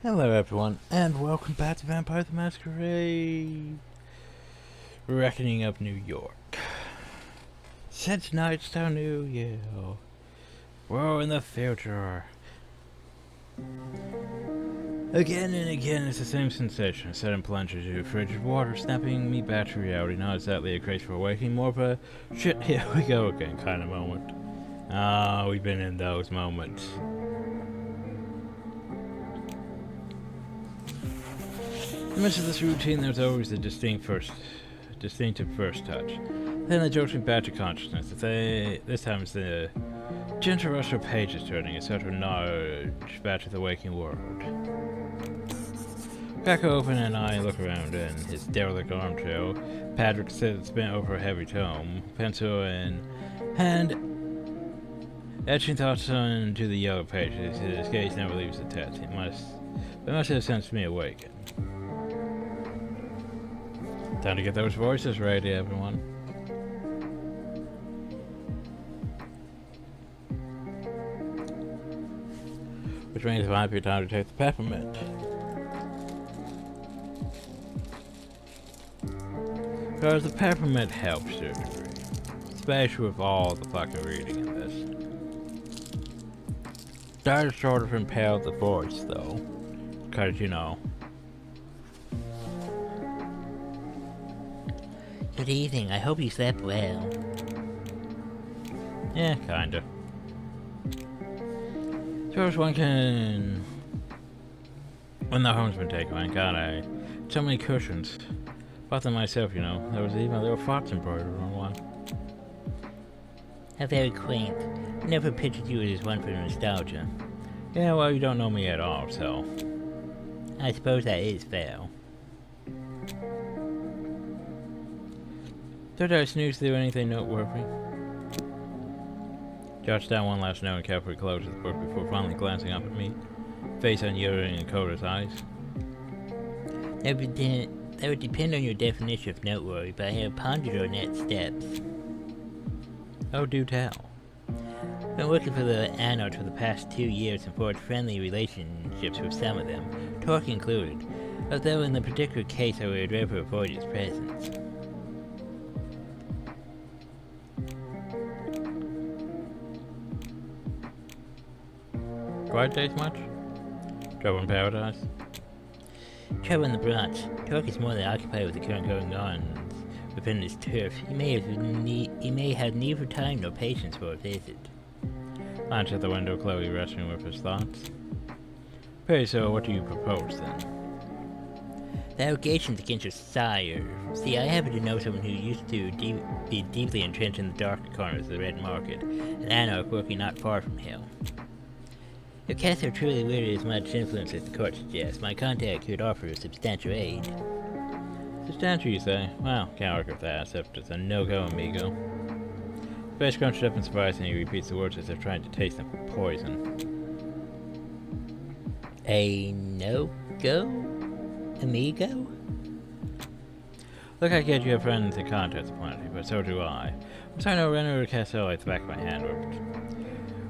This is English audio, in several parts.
Hello everyone, and welcome back to Vampire the Masquerade! Reckoning of New York. Since Nightstown, New Year. We're in the future. Again and again, it's the same sensation. A sudden plunge into frigid water, snapping me back to reality. Not exactly a craze for awakening, more of a shit, here we go again kind of moment. We've been in those moments. In the midst of this routine, there's always a distinctive first touch. Then it jolts me back to consciousness. This time it's the gentle rush of pages turning, a sort of nudge back to the waking world. Crack open and I look around in his derelict armchair. Patrick sits bent over a heavy tome, pencil in hand, etching thoughts onto the yellow pages. His gaze never leaves the text. It must have sensed me awaken. Time to get those voices ready, everyone. Which means it might be time to take the peppermint. Because the peppermint helps to a degree. Especially with all the fucking reading in this. Does sort of impale the voice, though. Because, you know. Good evening. I hope you slept well. Yeah, kinda. Suppose one can... When the home's been taken, I got so many cushions. Bought them myself, you know. There was even a little fox embroidered on one. How very quaint. Never pictured you as one for nostalgia. Yeah, well, you don't know me at all, so... I suppose that is fair. Did I snooze through anything noteworthy? Jots down one last note and carefully closes the book before finally glancing up at me, face unyielding in Coda's eyes. That would depend on your definition of noteworthy, but I have pondered on next steps. Oh, do tell. I've been working for the Anarchs for the past 2 years and forged friendly relationships with some of them, Torque included, although in the particular case I would rather avoid his presence. Quiet days much? Trouble in paradise? Trouble in the Bronx. Torque is more than occupied with the current going on within his turf. He may have neither time nor patience for a visit. Glanced at the window, Chloe wrestling with his thoughts. Pray, so what do you propose, then? The allegations against your sire. See, I happen to know someone who used to be deeply entrenched in the darker corners of the Red Market, an anarch working not far from here. If Castro truly wielded as much influence as the court suggests, my contact could offer substantial aid. Substantial, you say? Well, can't argue with that, except it's a no-go, amigo. His face crunched up in surprise and he repeats the words as if trying to taste them for poison. A no-go? Amigo? Look, I get you have friends and contacts plenty, but so do I. I'm sorry, no Renner or Castle at the back of my hand.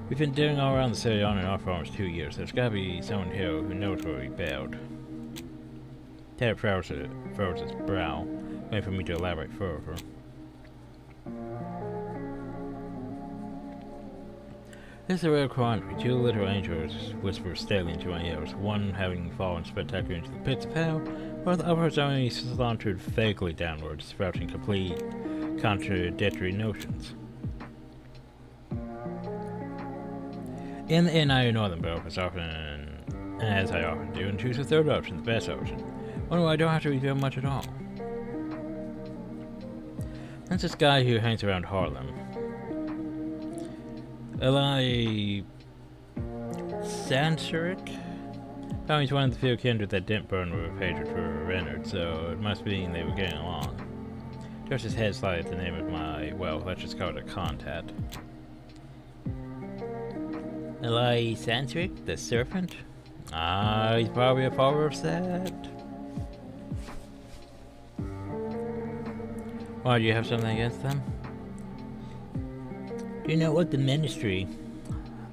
We've been doing all around the city on and off for almost 2 years. There's gotta be someone here who knows where we bailed. Ted froze his brow, waiting for me to elaborate further. This is a rare quandary. 2 little angels whisper steadily into my ears, one having fallen spectacularly into the pits of hell, while the other has only sauntered vaguely downwards, sprouting complete contradictory notions. In the end, I ignore them both as I often do, and choose the third option, the best option, one where I don't have to reveal much at all. That's this guy who hangs around Harlem. Eli Sansarik? Found he's one of the few kindred that didn't burn with hatred for Renard, so it must mean they were getting along. Just his head slightly at the name of my, well, let's just call it a contact. Eli Sansarik, the serpent? He's probably a follower of Set. Why, do you have something against them? Do you know what the ministry?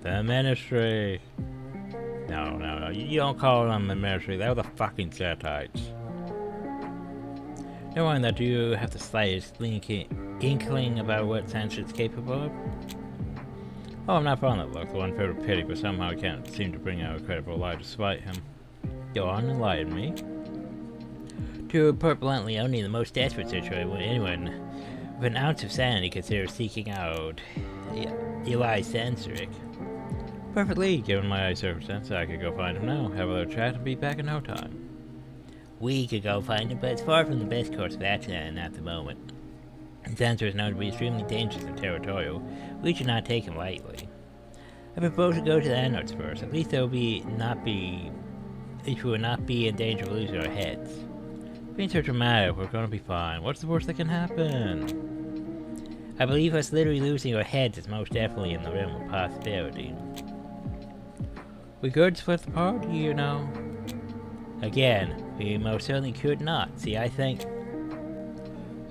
The ministry. No. You don't call them the military. They're the fucking Zetites. Never mind that, do you have the slightest inkling about what Sancher's capable of? Oh, I'm not fond of that look. The one filled with pity, but somehow I can't seem to bring out a credible lie despite him. Go on, enlighten me. To put bluntly, only in the most desperate situation would anyone with an ounce of sanity consider seeking out Eli Sanseric. Perfectly, given my circumstance, I could go find him now, have a little chat, and be back in no time. We could go find him, but it's far from the best course of action at the moment. Sanser is known to be extremely dangerous and territorial. We should not take him lightly. I propose to go to the Anods first. At least we will not be in danger of losing our heads. Being so dramatic, we're gonna be fine. What's the worst that can happen? I believe us literally losing our heads is most definitely in the realm of possibility. We could split the party, you know. Again, we most certainly could not. See, I think...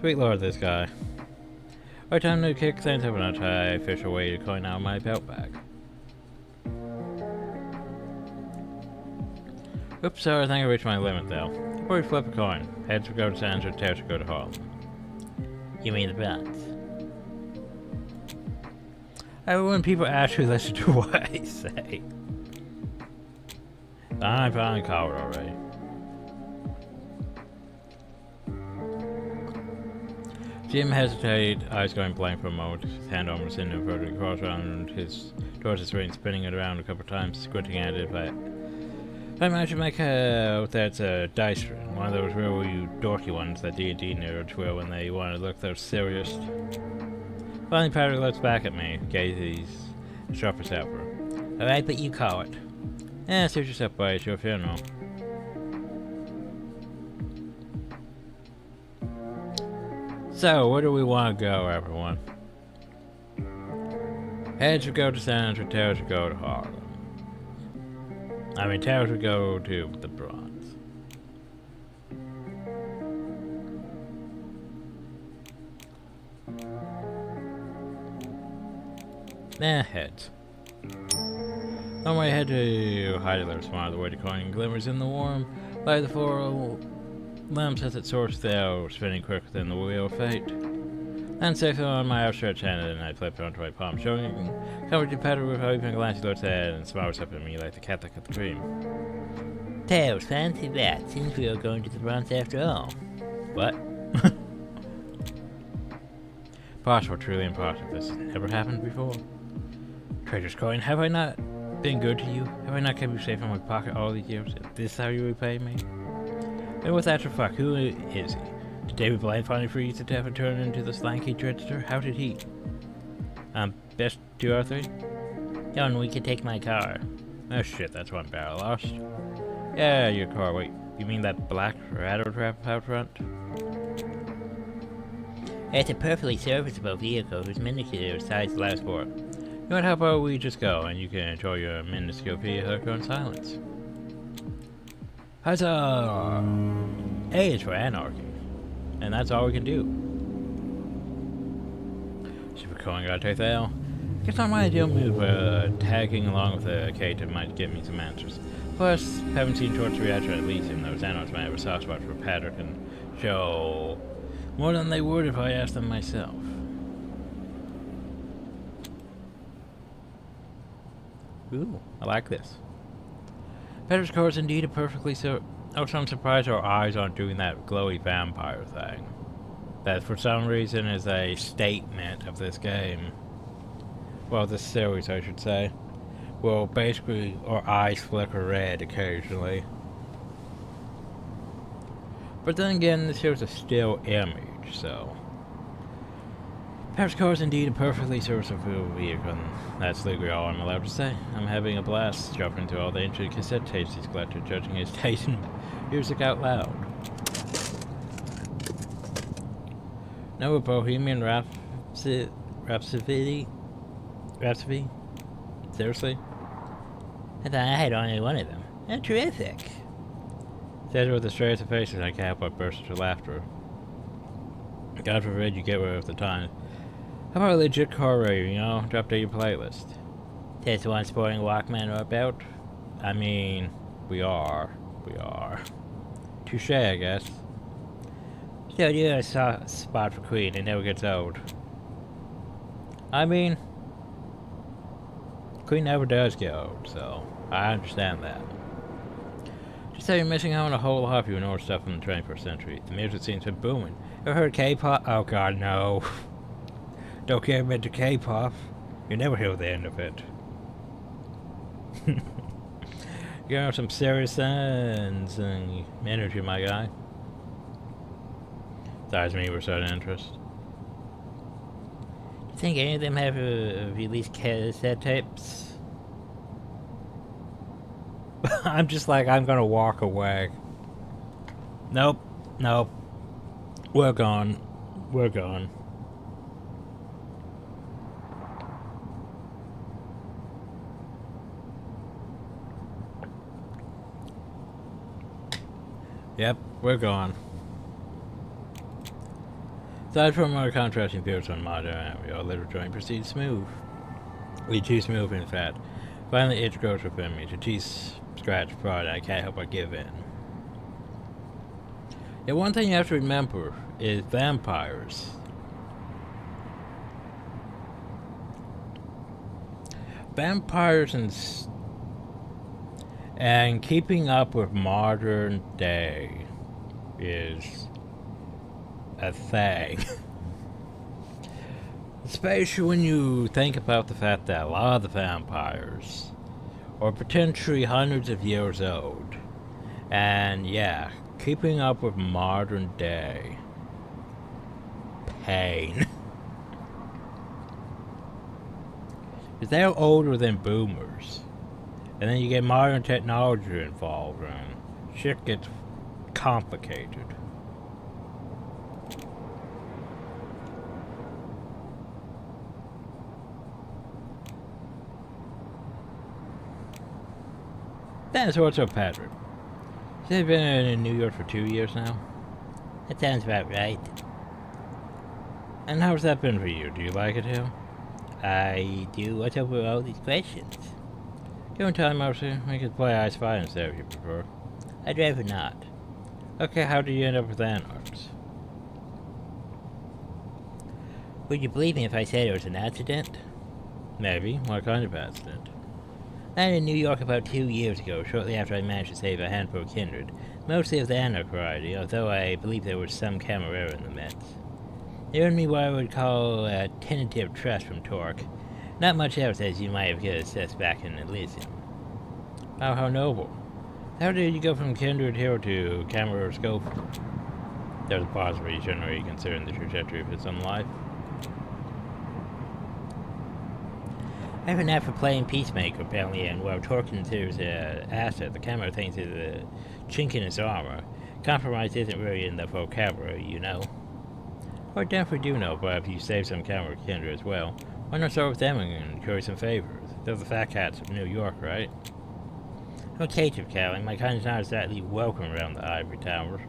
Sweet lord, this guy. Right, time to kick things up a notch. I fish away to coin out my belt bag. Oops, sorry, I think I reached my limit though. Before we flip a coin, heads would go to San Andreas, tails would go to Harlem. You mean the Bronx? When people actually listen to what I say. I'm finally caught already. Jim hesitated, eyes going blank for a moment, his hand almost in and further across around towards his ring, spinning it around a couple of times, squinting at it, but I managed to make out that's a dice ring, one of those real dorky ones that D&D nerds wear when they want to look their serious. Finally, Patrick looks back at me, gazes sharp as ever. Alright, but you call it. Suit yourself, boy, it's your funeral. So, where do we want to go, everyone? Heads would go to San Andreas, tails would go to Harlem. Tails would go to the Bronx. Heads. On my head to hide a little smile, the way the coin glimmers in the warm light of the floral lamps as it soars through, spinning quicker than the wheel of fate. And safely on my outstretched hand, and I flipped onto my palm, showing covered to Patrick with a open glance. He looks ahead and smiles up at me like the cat that got the cream. Tails, fancy that. Seems we are going to the Bronx after all. What? Possible, truly impossible. This has never happened before. Traitor's coin, have I not been good to you? Have I not kept you safe in my pocket all these years? Is this how you repay me? And with that for fuck, who is he? Did David Blaine finally freeze to death and turn into the slanky trickster? How did he? Best 2 or 3? John, we could take my car. Oh shit, that's one barrel lost. Yeah, your car, wait. You mean that black rattle trap out front? It's a perfectly serviceable vehicle whose minuscule size allows for. You know what, how about we just go and you can enjoy your minuscule vehicle in silence? Huzzah! A is for anarchy. And that's all we can do. Super coin, gotta take the L. Guess not my ideal move, but tagging along with a Kate might give me some answers. Plus, haven't seen Torch's reaction at least, even though Xanos might have a soft spot for Patrick and show more than they would if I asked them myself. Ooh, I like this. Patrick's car is indeed a perfectly Also, I'm surprised our eyes aren't doing that glowy vampire thing. That, for some reason, is a statement of this game. Well, this series, I should say. Well, basically, our eyes flicker red occasionally. But then again, this shows a still image, so... Patrick's car is indeed a perfectly serviceable vehicle, and that's legally all I'm allowed to say. I'm having a blast jumping through all the ancient cassette tapes he's collected, judging his taste in music out loud. No Bohemian Rhapsody? Seriously? I thought I had only one of them. They're terrific. Says with the straightest of faces, I can't help but burst into laughter. God forbid you get away with the time. How about a legit car radio, you know, to update your playlist? Test one sporting Walkman or a belt? I mean, we are. We are. Touche, I guess. So you got a soft spot for Queen. It never gets old. I mean, Queen never does get old, so I understand that. Just so you're missing out on a whole lot of you know stuff from the 21st century. The music scene's been booming. Ever heard K-pop? Oh god, no. Don't get into K-pop. You never hear the end of it. You know, some serious sense and energy, my guy. Besides me, we're starting interest. Do you think any of them have released cassette tapes? I'm just like, I'm gonna walk away. Nope. Nope. We're gone. We're gone. Yep, we're gone. Aside from our contrasting views on modern our little joint proceeds smooth. We too smooth, in fact. Finally, itch grows within me. To tease, scratch, prod, I can't help but give in. Yeah, one thing you have to remember is vampires. Vampires and keeping up with modern day is a thing. Especially when you think about the fact that a lot of the vampires are potentially hundreds of years old. And yeah, keeping up with modern day. Pain. Because they're older than boomers. And then you get modern technology involved and shit gets complicated. That's what's up, Patrick. You've been in New York for 2 years now? That sounds about right. And how's that been for you? Do you like it here? I do. What's up with all these questions? Don't tell me, Marcy. We could play I Spy instead if you prefer. I'd rather not. Okay, how did you end up with Anarchs? Would you believe me if I said it was an accident? Maybe. What kind of accident? I landed in New York about 2 years ago, shortly after I managed to save a handful of kindred, mostly of the Anarch variety, although I believe there was some Camarera in the mix. They earned me what I would call a tentative trust from Torque. Not much else, as you might have guessed back in Elysium. Oh, how noble. How did you go from kindred hero to Camarera scope? There's a pause for each generation considering the trajectory of its own life. I have a knack for playing peacemaker, apparently, and while Torque considers it an asset, the Camera thinks it's a chink in his armor. Compromise isn't really in the vocabulary, you know. Well, I definitely do know, but if you save some Camera kindred as well, why not start with them and curry some favors? They're the fat cats of New York, right? Okay, Chief Cowling, my kind is not exactly welcome around the Ivory Tower.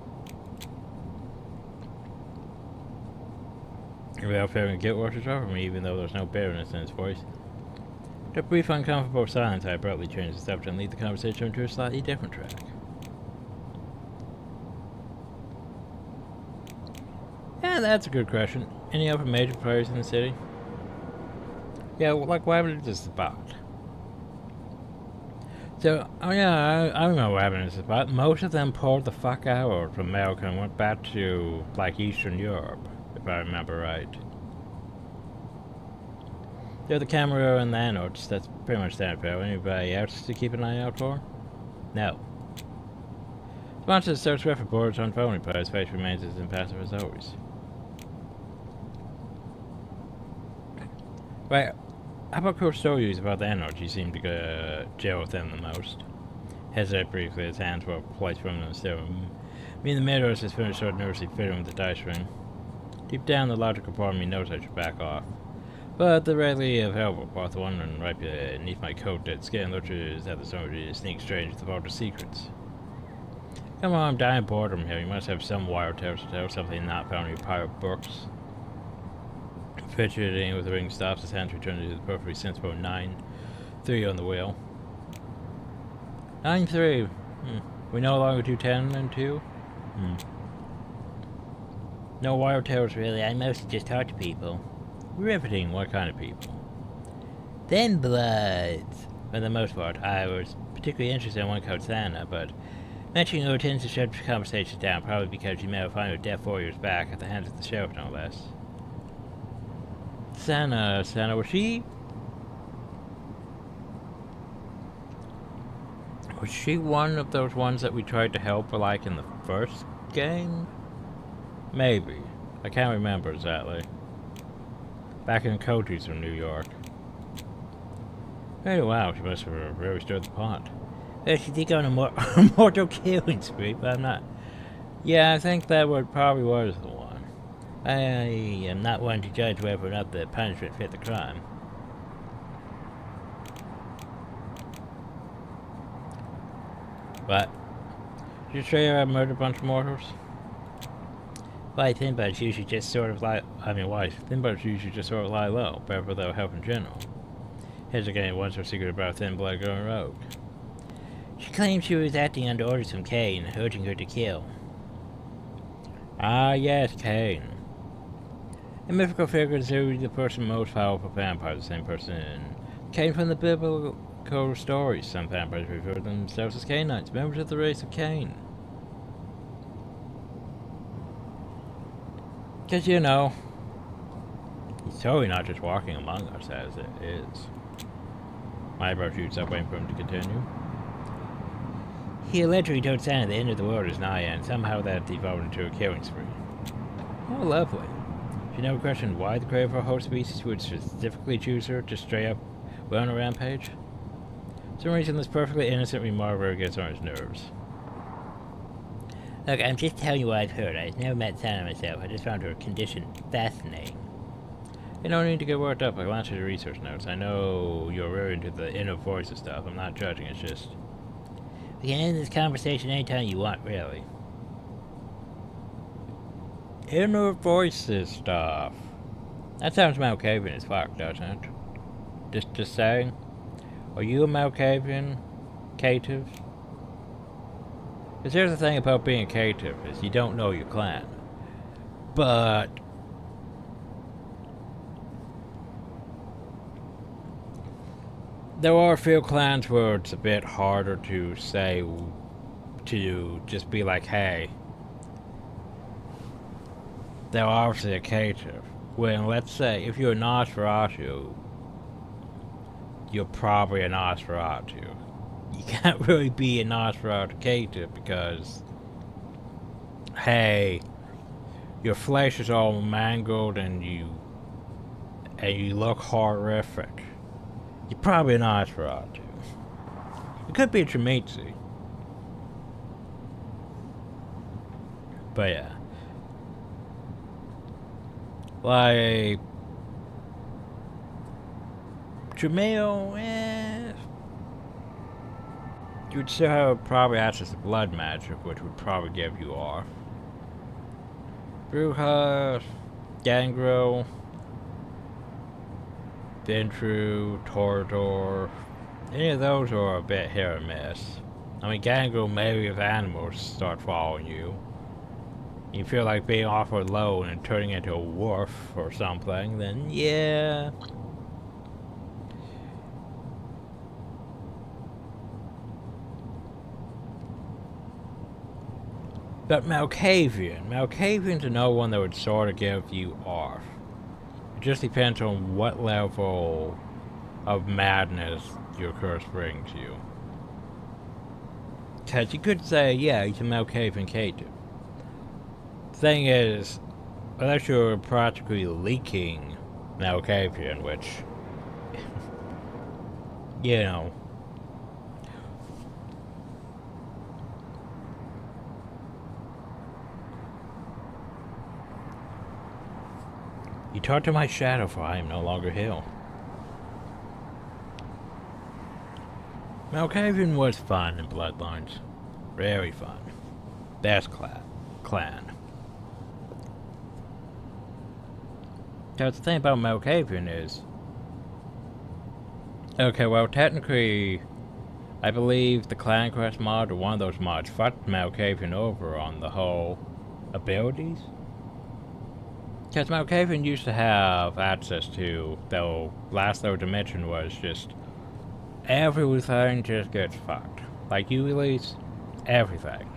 Without fearing guilt washes over me, even though there's no bitterness in his voice. After a brief uncomfortable silence, I abruptly changed the subject and lead the conversation to a slightly different track. Yeah, that's a good question. Any other major players in the city? Yeah, well, like what happened at this spot? So, oh yeah, I remember what happened at this spot. Most of them pulled the fuck out from America and went back to, like, Eastern Europe, if I remember right. They're the Camarera and the Anodes. That's pretty much that, bro. Anybody else to keep an eye out for? No. Sponsor search for boards on phony, but his face remains as impassive as always. Right, how about cool stories about the Anodes? You seem to gel with them the most. Hesitate briefly, his hands were placed from them still. Me in the middle as his finished sword nervously fiddling with the dice ring. Deep down, the logical part of me knows I should back off. But the readily available part, wondering right beneath my coat dead skin, lurches at the opportunity to sneak straight into the vault of secrets. Come on, I'm dying of boredom here. You must have some wild tales to tell, something not found in your pirate books. Fidgeting with the ring stops, his hands return to the perfectly sensible 9-3 on the wheel. 9-3. We no longer do 10 and 2? No wild tales, really. I mostly just talk to people. Riveting. What kind of people? Thin bloods. For the most part, I was particularly interested in one called Santa, but mentioning her tends to shut conversations down, probably because you may have found her deaf warriors back at the hands of the sheriff, no less. Santa, was she... Was she one of those ones that we tried to help, like, in the first game? Maybe. I can't remember exactly. Back in Coteries from New York. Hey, wow, she must have really stirred the pot. Well, she did go on a mortal killing spree, but I'm not... Yeah, I think that probably was the one. I am not one to judge whether or not the punishment fit the crime. But, did you say I murdered a bunch of mortals? Why, Thinbuds usually just sort of lie... Thinbuds usually just sort of lie low, but for their help in general. Here's again, what's her secret about Thin Blood going rogue? She claimed she was acting under orders from Cain, urging her to kill. Ah, yes, Cain. A mythical figure considered the person most powerful vampire, the same person Cain from the biblical stories. Some vampires refer to themselves as Cainites, members of the race of Cain. Because, you know, he's totally not just walking among us as it is. My eyebrow shoots up, waiting for him to continue. He allegedly told Santa the end of the world is nigh, and somehow that evolved into a killing spree. Oh, lovely. She never questioned why the creator of a whole species would specifically choose her to straight up go on a rampage. For some reason, this perfectly innocent remark really gets on his nerves. Look, I'm just telling you what I've heard. I've never met Santa myself. I just found her condition fascinating. You don't need to get worked up. I glanced at your research notes. I know you're really into the inner voices stuff. I'm not judging, it's just... We can end this conversation anytime you want, really. Inner voices stuff. That sounds Malkavian as fuck, doesn't it? Just saying. Are you a Malkavian? Cative? Because here's the thing about being a cative, is you don't know your clan. But... there are a few clans where it's a bit harder to say, to just be like, hey, they're obviously a cative. When, let's say, if you're a Nosferatu, you're probably a Nosferatu. You can't really be a Nosferatu cative because, hey, your flesh is all mangled and you look horrific. You're probably a Nosferatu. It could be a Tremitzi. But yeah. Like... Tremeo, you would still have probably access to blood magic, which would probably give you off. Bruja, Gangrel, Ventru, Torador, any of those are a bit hit or miss. I mean, Gangrel maybe if animals start following you. You feel like being awful alone and turning into a wolf or something, then yeah. But Malkavian's no one that would sort of give you off. It just depends on what level of madness your curse brings you. Because you could say, yeah, he's a Malkavian cative. Thing is, unless you're practically leaking Malkavian, which, you know, you talk to my shadow, for I am no longer Hill. Malkavian was fun in Bloodlines. Very fun. Best clan. Because the thing about Malkavian is... okay, well, technically, I believe the Clan Quest mod, or one of those mods, fucked Malkavian over on the whole abilities. Because Malkavian used to have access to, though last low dimension was just everything just gets fucked. Like you release everything.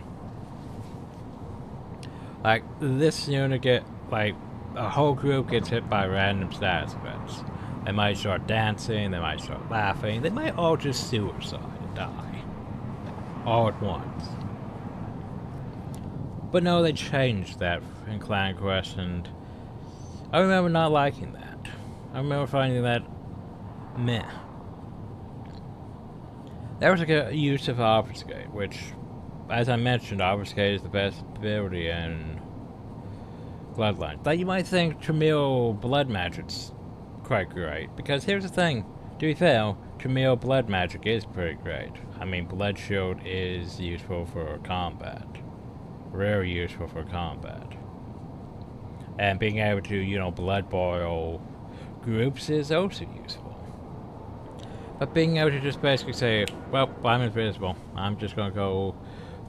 Like this unit get like a whole group gets hit by random status events. They might start dancing, they might start laughing, they might all just suicide and die. All at once. But no, they changed that in Clan Quest, and I remember not liking that. I remember finding that meh. There was a good use of Obfuscate, which, as I mentioned, Obfuscate is the best ability in Bloodlines. Like, you might think Tramiel Blood Magic's quite great, because here's the thing. To be fair, Tramiel Blood Magic is pretty great. I mean, Blood Shield is useful for combat. Very useful for combat. And being able to, you know, blood boil groups is also useful. But being able to just basically say, well, I'm invisible. I'm just gonna go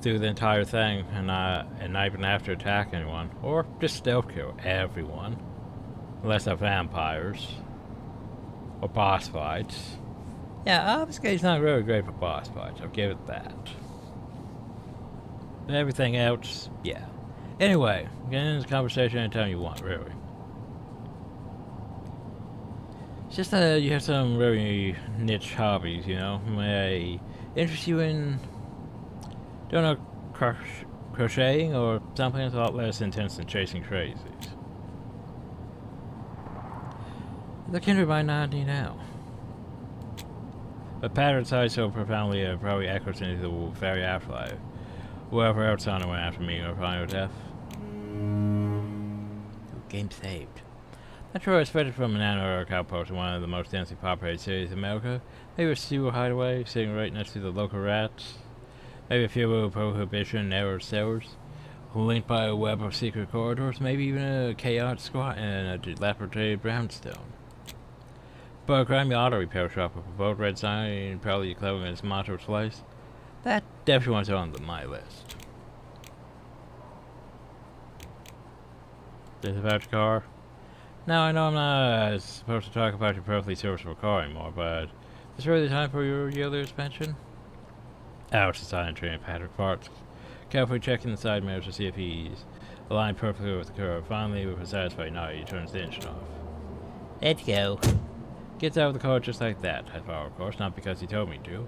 through the entire thing and not even have to attack anyone. Or just stealth kill everyone. Unless they're vampires. Or boss fights. Yeah, Obfuscate's not really great for boss fights, I'll give it that. But everything else, yeah. Anyway, get into this conversation anytime you want, really. It's just that you have some really niche hobbies, you know? May interest you in, don't know, crocheting or something that's a lot less intense than chasing crazies. The kindred might not need now. But patterns I so profoundly probably echoes into the very afterlife. Whoever else on it went after me or final death. Game saved. Not sure I expected from an anarch outpost in one of the most densely populated cities in America. Maybe a sewer hideaway sitting right next to the local rats. Maybe a few little prohibition error cellars. Linked by a web of secret corridors. Maybe even a chaotic squat and a dilapidated brownstone. But a grimy auto repair shop with a bold red sign and probably clothing in its motto slice. That definitely was on my list. This about your car? Now I know I'm not supposed to talk about your perfectly serviceable car anymore, but is this really the time for your yearly suspension? Ouch, the silent train Patrick farts. Carefully checking the side mirrors to see if he's aligned perfectly with the curve. Finally, with a satisfied nod, he turns the engine off. Let's go. Gets out of the car just like that. I follow, of course, not because he told me to.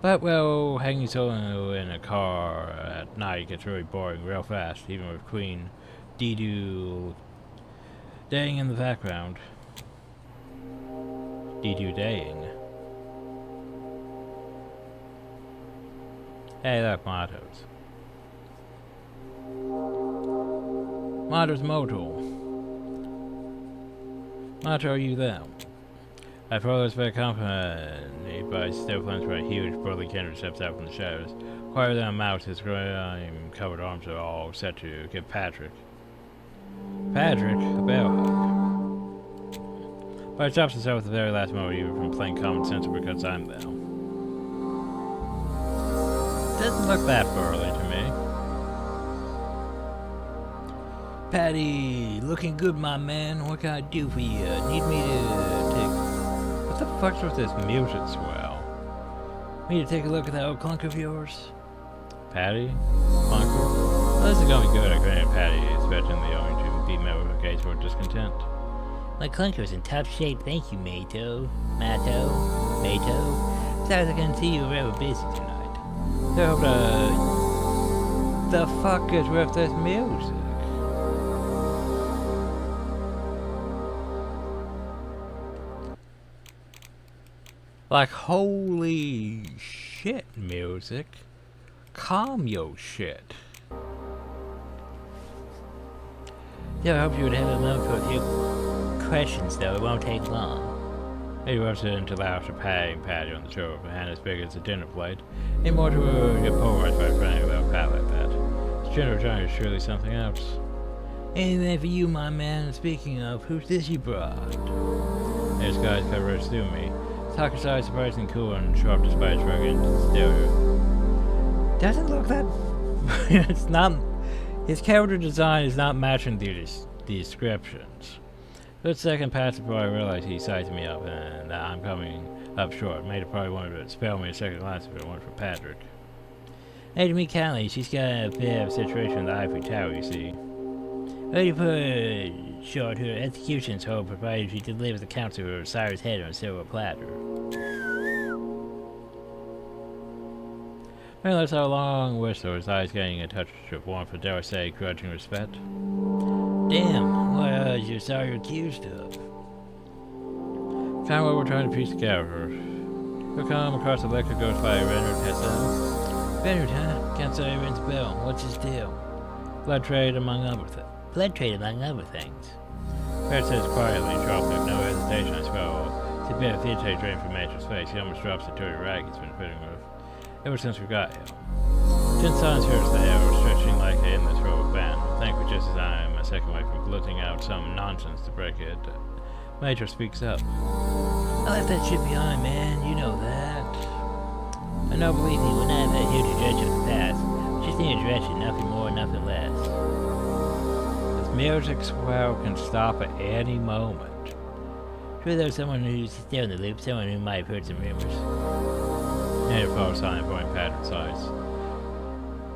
But, well, hanging solo in a car at night gets really boring real fast, even with Queen Dee-Doo daying in the background. Dee-Doo daying. Hey, look, mottos. Motto's Motul. Motto, are you there? I follow this very accompanied by still plunged by a huge burly kindred steps out from the shadows. Quieter than a mouse, his grime-covered arms are all set to give Patrick a bell hug. But it stops itself at the very last moment, even from plain common sense, because I'm there. Doesn't look that burly to me. Patty, looking good, my man. What can I do for you? Need me to take... What the fuck's with this music swell? Me to take a look at that old clunk of yours? Patty? Clunker? Well, this is gonna be good at Granny Patty, expecting the owing to be met with a gaze for discontent. My clunker's in top shape, thank you, Mato. Besides, I can see you were rather busy tonight. So, the fuck is with this music? Like, holy shit, music. Calm your shit. Yeah, I hope you would have a moment for a few questions, though. It won't take long. He rubs it into the house of patting Patty on the shoulder, a hand as big as a dinner plate. Ain't more to get polarized by a friend without a pat like that. This general giant is surely something else. Anything for you, my man. Speaking of, who's this you brought? This guy's covered through me. Soccer's eyes surprisingly cool and sharp despite its rugged exterior. Doesn't look that... it's not... His character design is not matching the descriptions. Good second pass before I realized he sized me up and that I'm coming up short. Made it probably wanted to spell me a second glance if it weren't for Patrick. Hey, to meet Callie. She's got a bit of a situation in the Ivory Tower, you see. Ready to put short, her execution's hope provided she delivers the counsel of Cyrus' head on a silver platter. Well, that's our long whistle, his eyes getting a touch of warmth, or dare I say, grudging respect. Damn, what is your sorry accused of? Kind of what we're trying to piece together. We'll come across the liquor goes by Renard Hessel. Renard, huh? Can't say he rings a bell. What's his deal? Blood trade among other things. Blood trade among other things. Fred says quietly, dropping with no hesitation, I suppose. It's a bit of theatre drained from Major's face. He almost drops the dirty rag he's been putting with ever since we got here. Ten silence hurts the air, stretching like an endless row of band. Thankfully, just as I am a second way from blurting out some nonsense to break it, Major speaks up. I left that shit behind, man. You know that. I know, believe me, we're not here to judge of the past. Just need to address it, nothing more, nothing less. This music swell can stop at any moment. Sure, there's someone who's still in the loop, someone who might have heard some rumors. And it follows on pointing Patrick's eyes.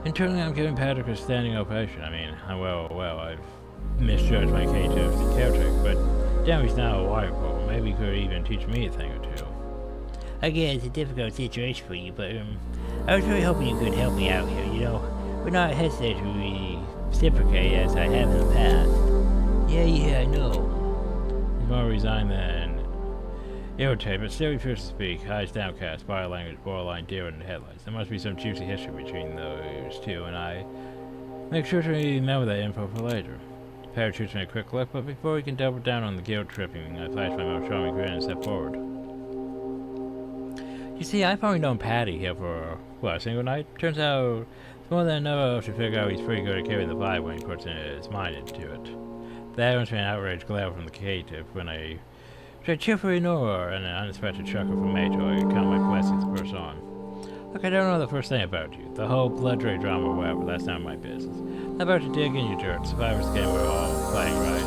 Internally, I'm giving Patrick a standing ovation. I mean, well, I've misjudged my K2's character, but damn, he's now a wire pole. Maybe he could even teach me a thing or two. I guess it's a difficult situation for you, but I was really hoping you could help me out here. You know, we're not hesitant to reciprocate as I have in the past. Yeah, I know. He's more resigned than irritated, but still refuses to speak, eyes downcast, body language borderline deer in the headlights. There must be some juicy history between those two, and I make sure to remember that info for later. Parrot shoots me a quick look, but before we can double down on the guilt tripping, I flash my most charming grin and step forward. You see, I've only known Patty here for, a single night? Turns out it's more than enough to figure out he's pretty good at carrying the vibe when he puts his mind into it. That earns me an outraged glare from the cative when I cheerfully ignore and an unexpected chuckle from Major. I count my blessings to burst on. Look, I don't know the first thing about you. The whole blood trade drama or whatever, that's not my business. I'm about to dig in your dirt. Survivor's game we're all playing, right?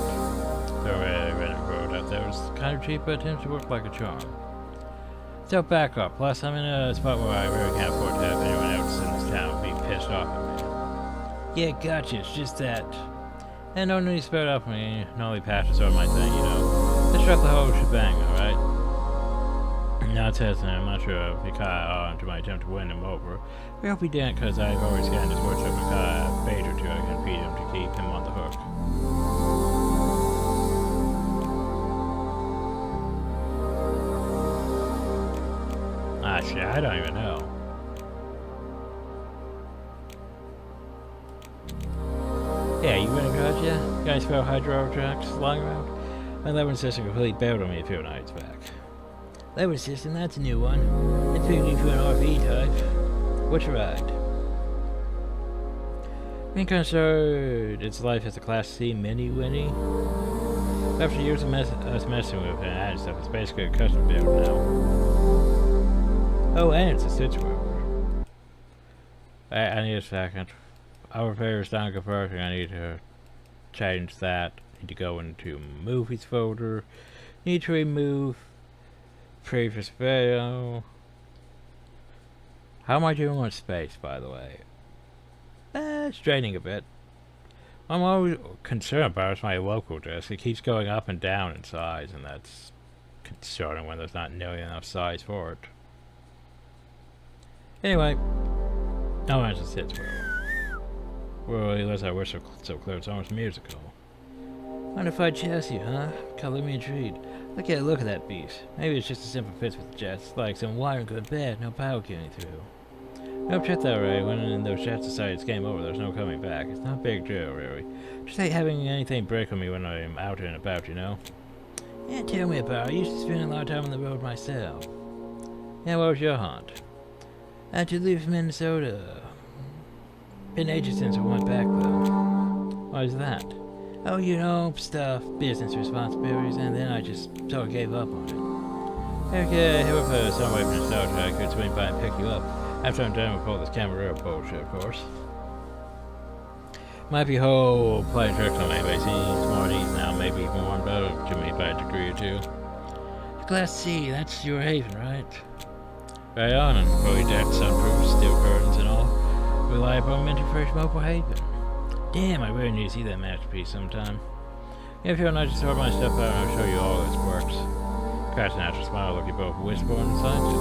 So Reddit road out there was kind of cheap, but it tends to work like a charm. So back up. Plus, I'm in a spot where I really can't afford to have anyone else in this town be pissed off at me. Yeah, gotcha. It's just that. And no need to spare it up for me. Only patches are my thing, you know. Let's drop the whole shebang, alright? Now testing, I'm not sure if he caught on to my attempt to win him over. I hope he didn't, because I've always gotten his worship and caught a bait or two I can feed him to keep him on the hook. Ah, shit, I don't even know. Yeah, you ready, Roger? Guys fell hydro tracks lying around? My lever system completely bailed on me a few nights back. Lever system, that's a new one. It's purely for an RV type. What's your ride? Being concerned its life as a Class C Mini Winnie. After years of us messing with it and adding stuff, it's basically a custom build now. Oh, and it's a stitch mover. I need a second. Our favorite sound conversion, I need to change that. Need to go into movies folder. Need to remove previous video. How am I doing on space, by the way? It's draining a bit. I'm always concerned about my local disk. It keeps going up and down in size, and that's concerning when there's not nearly enough size for it. Anyway, no one just sits where. Well, unless I wish so clear, it's almost musical. Modified chassis, huh? Color me intrigued. Okay, look at that beast. Maybe it's just a simple fits with the jets, like some wiring good bad, no power getting through. Nope, check that right. When those jets decide it's game over, there's no coming back. It's not a big deal, really. Just hate having anything break on me when I'm out and about, you know? Yeah, tell me about it. I used to spend a lot of time on the road myself. Yeah, what was your hunt? I had to leave Minnesota. Been ages since I went back, though. Why is that? Oh, you know, stuff, business responsibilities, and then I just sort of gave up on it. Okay, however, some way from nostalgia, I could swing by and pick you up. After I'm done with all this camera bullshit, of course. Might be whole play tricks on me, but he seems more at ease now, maybe even warmed better to me by a degree or two. Class C, that's your haven, right? Right on, and fully decked, sunproof, steel curtains and all. Reliable, minty fresh mobile haven. Damn, I really need to see that masterpiece sometime. If you're not just sort my stuff out, I'll show you all its works. Cracks a natural smile, looking both wistful and excited.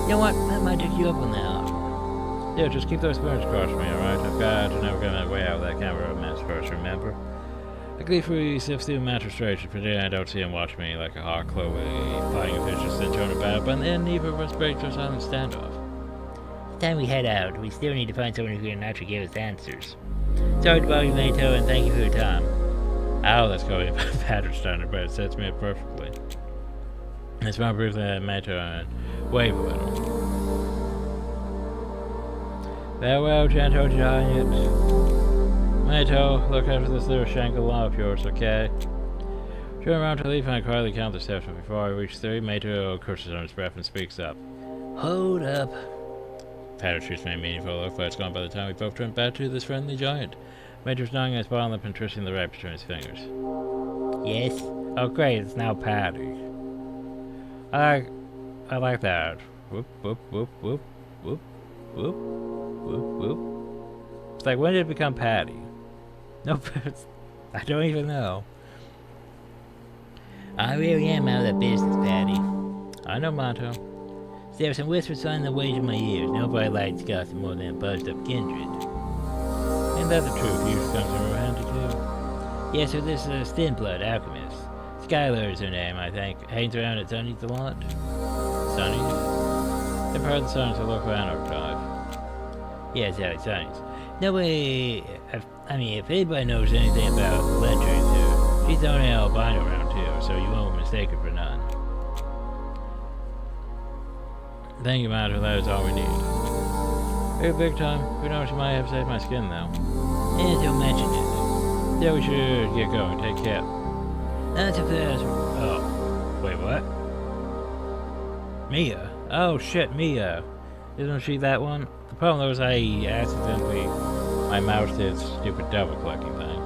You know what? That might take you up on that offer. Yeah, just keep those fingers crossed for me, alright? I've got to never get my way out of that camera mess first, remember? I gleefully sift through mattress straight, pretend I don't see him watch me like a hawk Chloe, fighting a vicious then turn about, but then neither of us breaks our silent standoff. Time we head out, we still need to find someone who can actually give us answers. Sorry to bother you, Mato, and thank you for your time. Oh, that's going to be a pattern standard, but it sets me up perfectly. I smile briefly at Mato and wave a little. Farewell, gentle giant. Mato, look after this little shank of law of yours, okay? Turn around to leave and I quietly count the steps, but before I reach 3, Mato curses on his breath and speaks up. Hold up. Pato shoots me a meaningful look, but it's gone by the time we both turn back to this friendly giant. Mato's gnawing his bottom lip and twisting the wrap between his fingers. Yes? Oh great, it's now Patty. I like that. Whoop, whoop, whoop, whoop, whoop, whoop, whoop, whoop. It's like, when did it become Patty? Nope, I don't even know. I really am out of that business, Patty. I know, Mato. There are some whispers finding their way to my ears. Nobody likes gossip more than a buzzed-up kindred. Ain't that the truth? You comes in real handy, too. Yes, so this thin-blood alchemist. Skylar is her name, I think. Hangs around at Sunny's a lot. Sunny's? I've heard the Sunny's a local archive. Yes, Alex Sunny's. Nobody... I mean, if anybody knows anything about Ledger, she's the only albino around here, so you won't mistake her for none. Thank you, Mato. That is all we need. Hey, big time. Who knows, you might have saved my skin, though. Don't mention it. Yeah, we should get going. Take care. Not so fast. Oh. Wait, what? Mia? Oh, shit, Mia. Isn't she that one? The problem was I accidentally... my mouse did stupid double-clicking thing.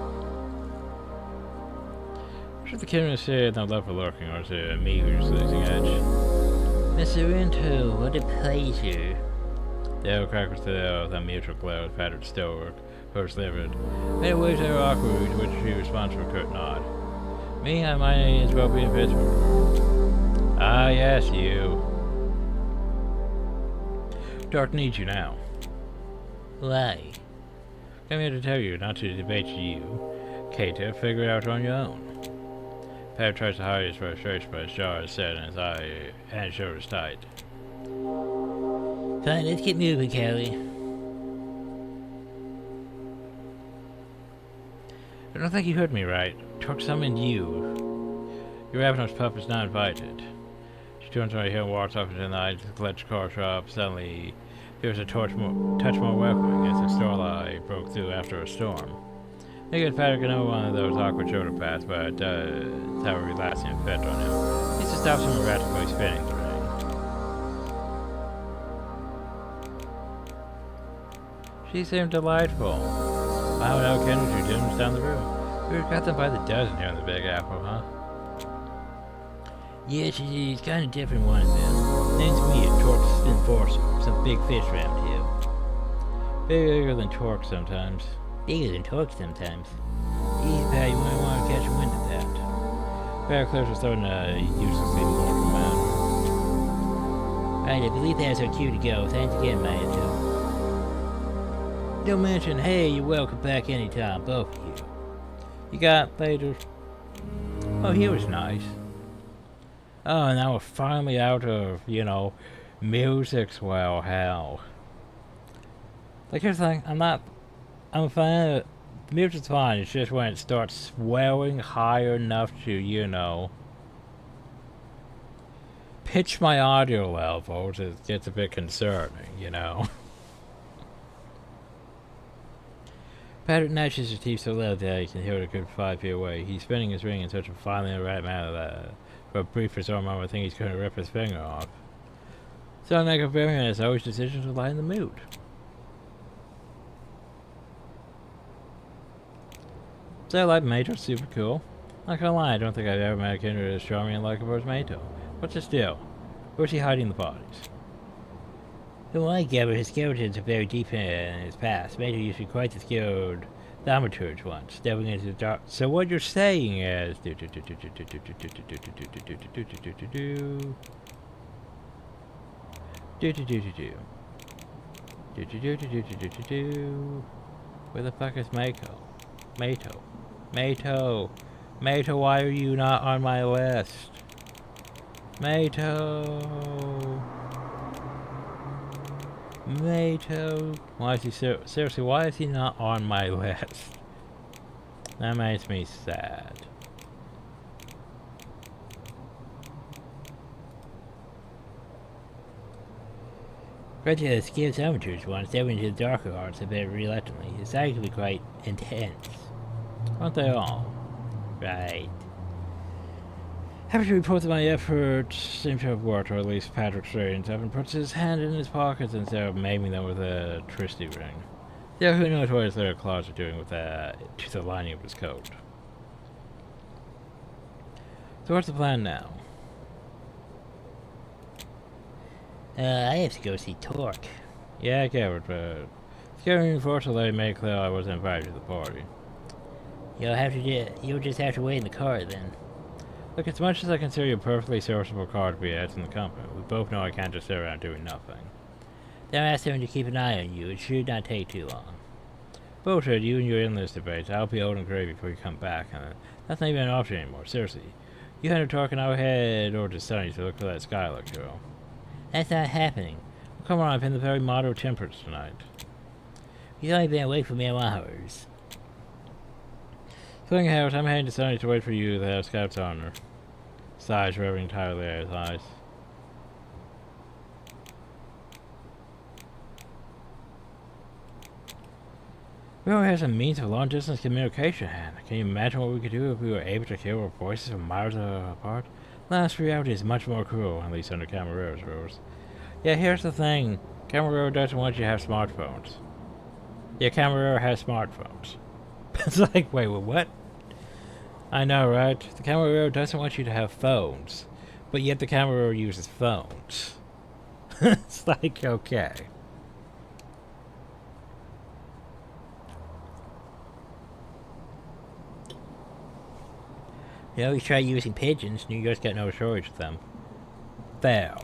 Should the camera say no love for lurking, or is it me who's losing edge? Mr. Rinto, what a pleasure. The old crackers to the mutual glow, patterned stonework, first livered. Made waves that were awkward, to which she responds from a curt nod. Me, my name is Roby in Pittsburgh. Ah, yes, you. Dark needs you now. Why? I'm here to tell you, not to debate you. Kato, figure it out on your own. Pat tries to hide his frustration, but his jaw is set and his eye and his shoulders tight. Fine, let's get moving, Callie. I don't think you heard me right. Torque summoned you. Your Ravenous pup is not invited. She turns around here and walks off into the night to the collector car shop. Suddenly, feels a touch more welcoming as the starlight broke through after a storm. I guess Patrick can know one of those awkward shoulder pads, but it does have a relaxing effect on him. He just stops him erratically spinning the ring. She seemed delightful. Wow, now Kendall drew dims down the road. We got them by the dozen here in the Big Apple, huh? Yeah, she's kind of different one of them. Name's Mia, Torque's enforcer. Some big fish around here. Bigger than Torque sometimes. Bigger than Torque sometimes. Geez, Pat, you might want to catch wind of that. Barraclows was throwing a uselessly mortal man. Right, I believe that's our cue to go. Thanks again, Mayato. Don't mention, hey, you're welcome back anytime, both of you. You got later. Oh, he was nice. Oh, now we're finally out of, music's well, hell. Like, here's the thing, I'm a fan of, the music's fine, it's just when it starts swelling higher enough to, pitch my audio levels, it gets a bit concerning, Patrick gnashes his teeth so loud that he can hear it a good 5 feet away. He's spinning his ring in such a finely right manner that For a brief moment, I think he's going to rip his finger off. So like a very as always, decisions will lighten the mood. So I like Mato, super cool. Not gonna lie, I don't think I've ever met a kindred as charming and likable as Mato. What's his deal? Where's he hiding the bodies? From what I gather, his skeletons are very deep in his past. Mato used to be quite the skilled thaumaturge once, delving into the dark. So what you're saying is where the fuck is Mako? Mato. Mato. Mato, why are you not on my list? Mato. Mato. Why is he seriously, why is he not on my list? That makes me sad. Granted, the skilled thaumaturge once delving into the darker arts a bit reluctantly. His side can be quite intense. Aren't they all? Right. Happy to report that my efforts seem to have worked, or at least Patrick Strange even puts his hand in his pockets instead of maiming them with a twisty ring. Yeah, who knows what his little claws are doing with to the lining of his coat. So what's the plan now? I have to go see Torque. Yeah, I get it, but it's getting unfortunately made clear I wasn't invited to the party. You'll just have to wait in the car then. Look, as much as I consider you a perfectly serviceable car to be at in the company, we both know I can't just sit around doing nothing. Then I asked him to keep an eye on you. It should not take too long. Bullshit, you and your endless debates. I'll be old and gray before you come back, and that's not even an option anymore, seriously. You had her talking, I'll head over to Sunny to look for that Skylar girl. That's not happening. Well, come on, I've been the very moderate temperance tonight. He's only been away for mere hours. Filling out, I'm heading to Sunny to wait for you to have Scout's honor. Sighs rubbing entirely at his eyes. We only have some means of long-distance communication, Han. Can you imagine what we could do if we were able to hear our voices from miles apart? Last reality is much more cruel, at least under Camarero's rules. Yeah, here's the thing. Camarero doesn't want you to have smartphones. Yeah, Camarero has smartphones. It's like, wait, what? I know, right? The Camarero doesn't want you to have phones, but yet the Camarero uses phones. It's like, okay. You always try using pigeons. New York's got no shortage of them. Fair.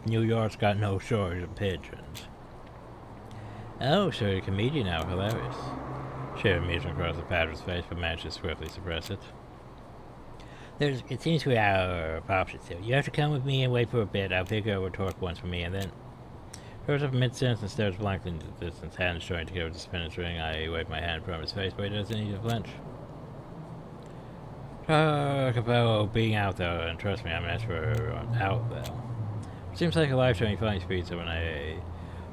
New York's got no shortage of pigeons. Oh, so you're a comedian now. Hilarious. Shade of amusement across the Patrick's face, but managed to swiftly suppress it. It seems we're out of options here. You have to come with me and wait for a bit. I'll figure out what Torque wants from me, and then... Rose up mid-sentence and stares blankly into the distance, hands trying to go with the spinach ring. I wave my hand from his face, but he doesn't need to flinch. Talk about being out there, and trust me, I'm an expert on out there. Seems like a life-changing flying speed, so when I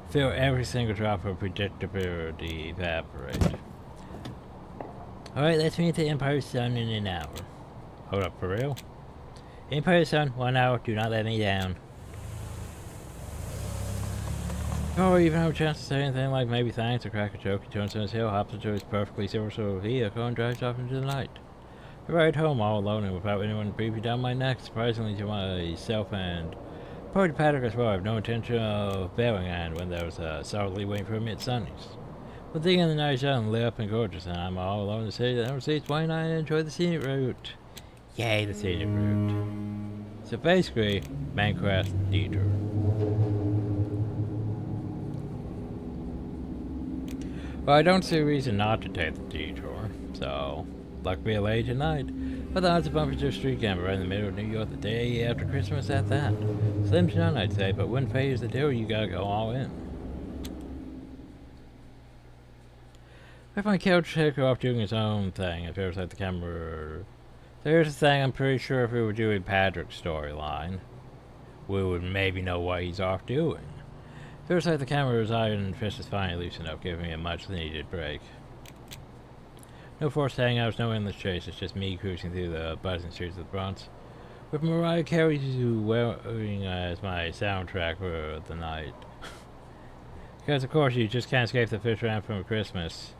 feel every single drop of predictability evaporate. Alright, let's meet the Empire Sun in an hour. Hold up, for real? Empire Sun, 1 hour, do not let me down. Oh, even have a chance to say anything like maybe thanks or crack a joke. He turns on his heel, hops into his perfectly serviceable vehicle, and drives off into the night. I ride home all alone and without anyone breathing down my neck, surprisingly to myself and probably to Patrick as well. I have no intention of bailing and when there was solidly waiting for me at Sunny's. One thing in the night sun lit up and gorgeous, and I'm all alone in the city that never sees. Why not enjoy the scenic route? Yay, the scenic route. So basically, Minecraft detour. Well, I don't see a reason not to take the detour, so luck be late tonight. But the odds of bumping to a street camper right in the middle of New York the day after Christmas at that. Slim to none, I'd say, but when fate is the deal, you gotta go all in. If my couch took off doing its own thing, it feels like the camera... So here's the thing, I'm pretty sure if we were doing Patrick's storyline, we would maybe know what he's off doing. Feels like the camera's iron fist is finally loosened up, giving me a much needed break. No forced hangouts, no endless chase, it's just me cruising through the buzzing streets of the Bronx. with Mariah Carey wearing as my soundtrack for the night. Because of course you just can't escape the fish ramp from Christmas.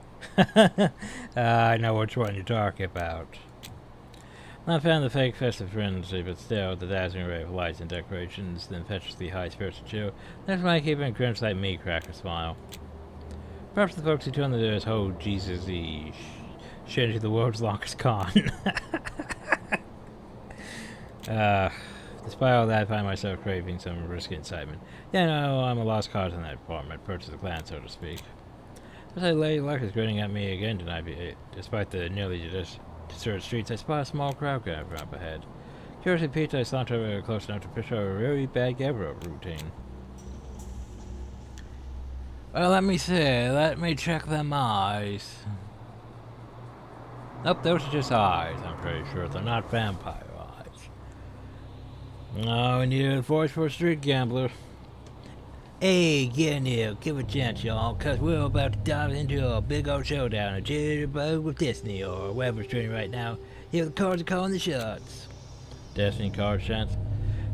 I know which one you're talking about. Not found the fake festive frenzy, but still, the dazzling array of lights and decorations, the infectiously high spirits of chill, that's why I keep a grinch like me crack a smile. Perhaps the folks who turned this whole Jesus-y shit into the world's longest con. Despite all that, I find myself craving some risky excitement. Yeah, no, I'm a lost cause in that department, purchase of clan, so to speak. As I Lady Luck is grinning at me again tonight, despite the nearly deserted streets, I spot a small crowd gathering up ahead. Curiously piqued, I saunter over close enough to picture a really bad Gabbro routine. Well, let me see. Let me check them eyes. Nope, those are just eyes, I'm pretty sure. They're not vampire eyes. No, we need a voice for a street gambler. Hey, get in here, give a chance, y'all, cause we're about to dive into a big old showdown, a jitterbug with Destiny, or whatever's trending right now. Here the cards are calling the shots. Destiny card chance?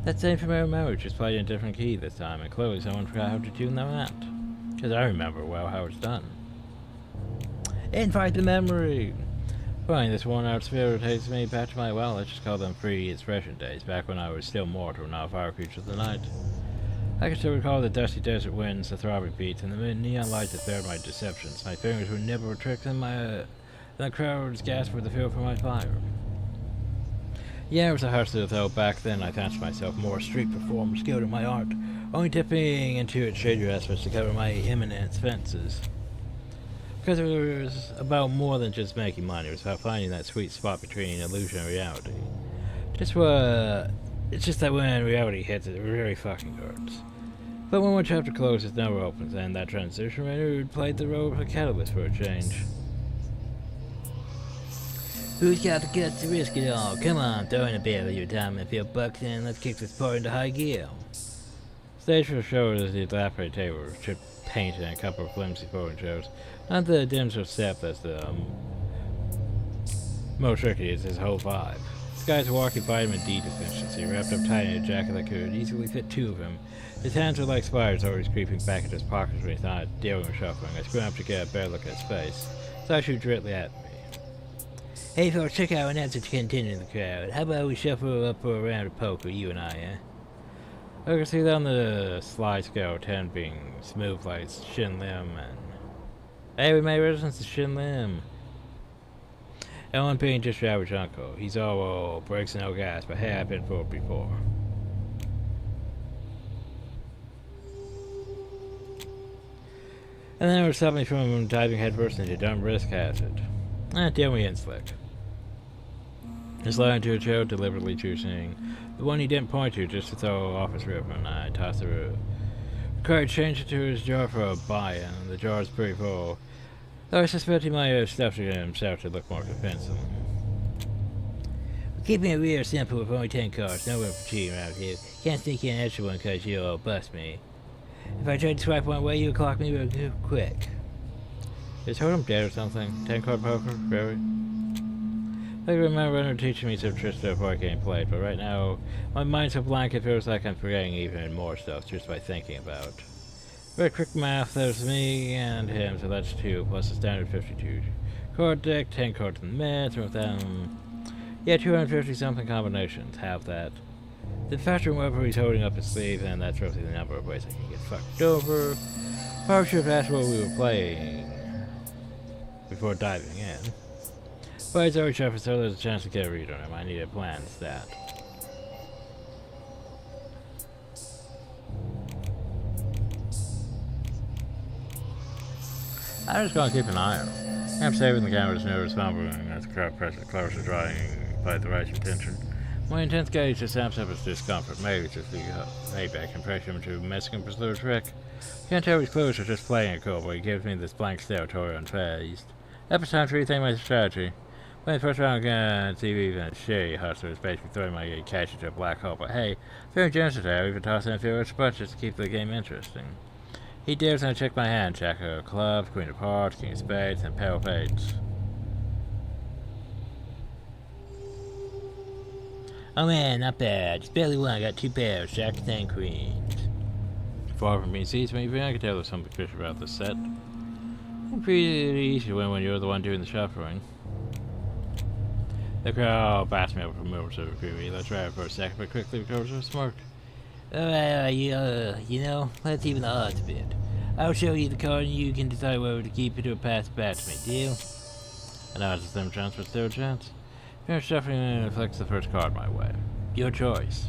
That same familiar memory, just played in a different key this time, and clearly someone forgot how to tune them out. Cause I remember well how it's done. Invite the memory! Fine, this worn-out spirit takes me back to my, well, let's just call them free expression days, back when I was still mortal, not a fire creature of the night. I can still recall the dusty desert winds, the throbbing beats, and the neon lights that bared my deceptions. My fingers would never trick them, and the crowds gasped for the fuel for my fire. Yeah, it was a hustler, though. Back then I fancied myself more street performer, skilled in my art, only dipping into its shadier aspects to cover my imminent offenses. Because it was about more than just making money, it was about finding that sweet spot between illusion and reality. It's just that when reality hits, it really fucking hurts. But when one chapter closes, it never opens, and that transition renewed played the role of a catalyst for a change. Who's got the guts to risk it all? Come on, throw in a bit of your time and feel bucks in, let's kick this party into high gear. Stage for the show is the dilapidated table, chipped paint and a couple of flimsy photo shows. Not the dim sort of step that's the most tricky, it's his whole vibe. This guy's a walking vitamin D deficiency, wrapped up tight in a jacket that could easily fit two of him. His hands are like spiders, always creeping back into his pockets when he's not dealing with shuffling. I squint up to get a better look at his face. So I shoot directly at me. Hey folks, check out an answer to continue in the crowd. How about we shuffle up for a round of poker, you and I, eh? I can see that on the slide scale, 10 being smooth like Shin Lim, and... Hey, we made reference to Shin Lim. Ellen being just your average uncle. He's all breaks and no gas, but hey, I've been fooled before. And then it would stop me from diving headfirst into dumb risk hazard. Deal me in slick. I slide into a chair, deliberately choosing the one he didn't point to just to throw off his rip, and I toss the card change it to his jar for a buy-in. The jar is pretty full, though I suspect he might have stuffed it in himself to look more convincing. We're keeping it real simple with only 10 cards, no room for cheating around here. Can't sneak in an extra one cause you'll bust me. If I tried to swipe one way, you'll clock me real quick. Is Totem dead or something? 10-card poker? Really? I can remember Renner teaching me some tricks before I came played, but right now, my mind's so blank it feels like I'm forgetting even more stuff just by thinking about it. Very quick math, there's me and him, so that's 2, plus the standard 52 card deck, 10 cards in the mid, with them, yeah, 250 something combinations, have that. Then factor in whatever he's holding up his sleeve, and that's roughly the number of ways I can get fucked over. Probably should have asked what we were playing before diving in. But it's always shuffled, so there's a chance to get a read on him. I need a plan stat. I'm just gonna keep an eye on him. I'm saving the camera's nervous fumbling as the crowd presses closer, trying by the right intention. My intense gaze just amps up his discomfort. Maybe it's just the maybe I can pressure him to Mexican pursue a trick. Can't tell he's close or just playing it cool, but he gives me this blank stare, totally unfazed. Epic time to rethink my strategy. Playing the first round again, TV even a shitty hustler is basically throwing my cash into a black hole, but hey, very generous today. I'll even toss in a few extra bucks just to keep the game interesting. He dares and I check my hand, jack of clubs, queen of hearts, king of spades, and pair of eights. Oh man, not bad. Just barely won. I got 2 pairs, jacks and queens. Far from being seats, maybe I can tell there's something fishy about this set. It's pretty easy to win when you're the one doing the shuffling. The crowd passed me over for moments of a Let's try it for a second, but quickly recovers with a smirk. You know, let's even the odds a bit. I'll show you the card and you can decide whether to keep it or pass it back to me, deal? And now it's a slim chance, but still a chance. Finish shuffling and flicks the first card my way. Your choice.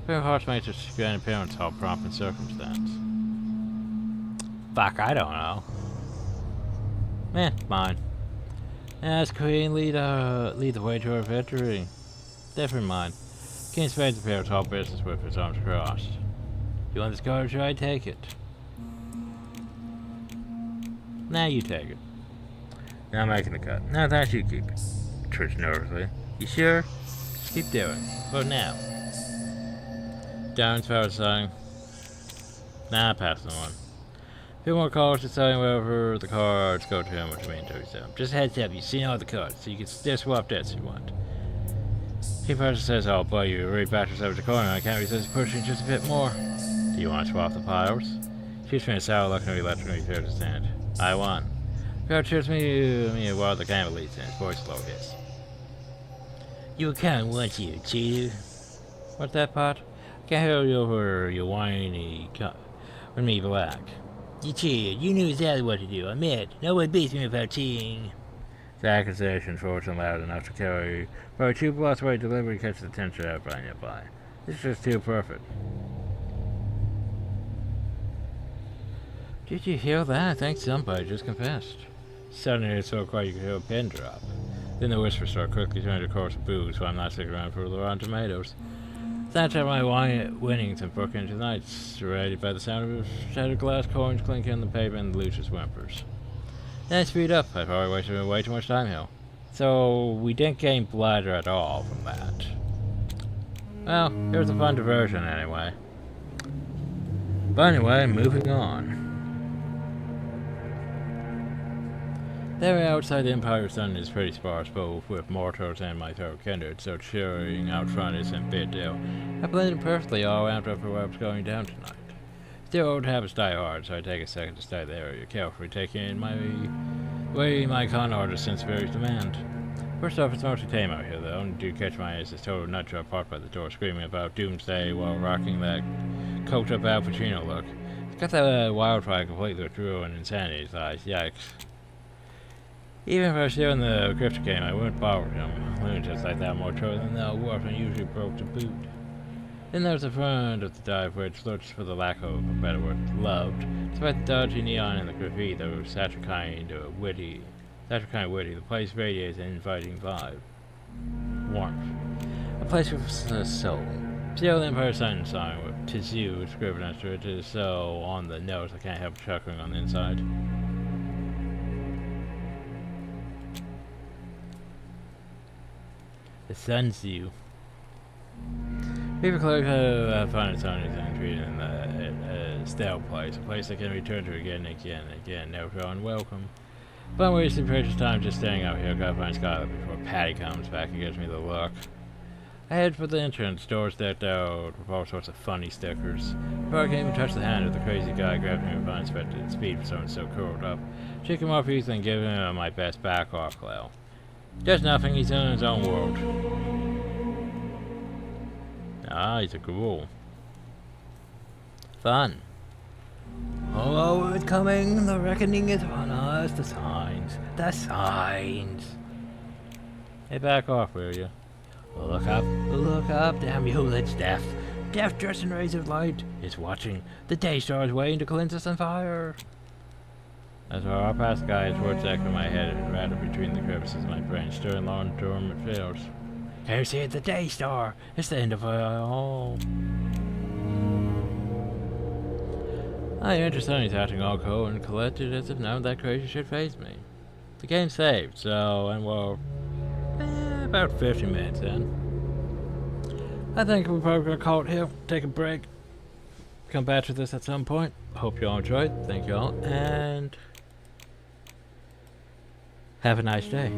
Pair of hearts makes a grand appearance, all prompt in circumstance. Fuck, I don't know. Mine. As queen, lead the way to our victory. Different mine. King spades a pair of tall business with his arms crossed. You want this card or should I take it? Now you take it. Now I'm making the cut. Now that you keep it. Twitch nervously. You sure? Just keep doing. Vote now. Down's power sign. Nah, pass the one. A few more calls deciding whether the cards go to him or to me and to himself. Just heads up, you've seen all the cards, so you can still swap debts if you want. He person says, oh boy, you really backed yourself to the corner. I can't resist pushing just a bit more. Do you want to swap the piles? Shoots me a sour look and reluctantly clears his hand. I won. Crowd cheers me while the camera leads in his voice low hiss. You were coming, weren't you, cheater? What's that, Pot? Can't hear you over your whiny with me black. You cheated. You knew exactly what to do. I admit, no one beats me without cheating. The accusation forced him loud enough to carry probably 2 blocks away deliberately catch the attention of everybody nearby. It's just too perfect. Did you hear that? I think somebody just confessed. Suddenly it was so quiet you could hear a pin drop. Then the whisper started quickly turning to chorus of boos, so I'm not sticking around for the Rotten Tomatoes. That's how my winnings have broken into the night, surrounded by the sound of shattered glass coins clinking on the pavement and the Lucius whimpers. Then I speed up. I've already wasted way too much time here. So we didn't gain bladder at all from that. Well, here's a fun diversion anyway. But anyway, moving on. There outside the Empire Sun is pretty sparse, both with mortars and my fellow kindred, so cheering out front isn't a big deal. I blended perfectly all amped up for what was going down tonight. Still, old habits die hard, so I take a second to study the area carefully, taking my way my con artist sensibilities demand. First off, it's mostly tame out here, though, and do catch my eyes this total nutjob parked by the door screaming about doomsday while rocking that coked up Al Pacino look. It's got that wildfire completely withdrew and insanity in his eyes, yikes. Even if I was still in the cryptic game, I wouldn't bother with him. Lunatics like that more trouble than the warp and usually broke to boot. Then there's the front of the dive which looks, for the lack of a better word, loved, despite the dodgy neon and the graffiti that was such a kind of witty. The place radiates an inviting vibe. Warmth. A place with a soul. Still, the Empire Sun song with "'Tis you" scribbled next to it is so on the nose I can't help chuckling on the inside. The Sun's you. People collect find its own entry in a stale place, a place that can return to again and again and again, never feel unwelcome. But I'm wasting precious time just staying out here, gotta find Skylar before Patty comes back and gives me the look. I head for the entrance, doors decked out with all sorts of funny stickers. Before I can even touch the hand of the crazy guy grabbing me with unexpected speed for someone so curled up, shake him off easily and give him my best back off glow. Does nothing, he's in his own world. Ah, he's a ghoul. Fun. Oh, it's coming, the reckoning is upon us, the signs, the signs. Hey, back off, will you? Look up, damn you, it's death. Death dressed in rays of light is watching. The day star is waiting to cleanse us on fire. As I walk past the guy, his words echo in my head and rattle between the crevices of my brain, stirring long dormant fears. Can you see it? The day star? It's the end of it all. I enter Sonny's acting all cold and collected as if none of that crazy shit fazed me. The game's saved, so, and well, about 50 minutes in. I think we're probably gonna call it here, take a break, come back to this at some point. Hope you all enjoyed, thank you all, and have a nice day.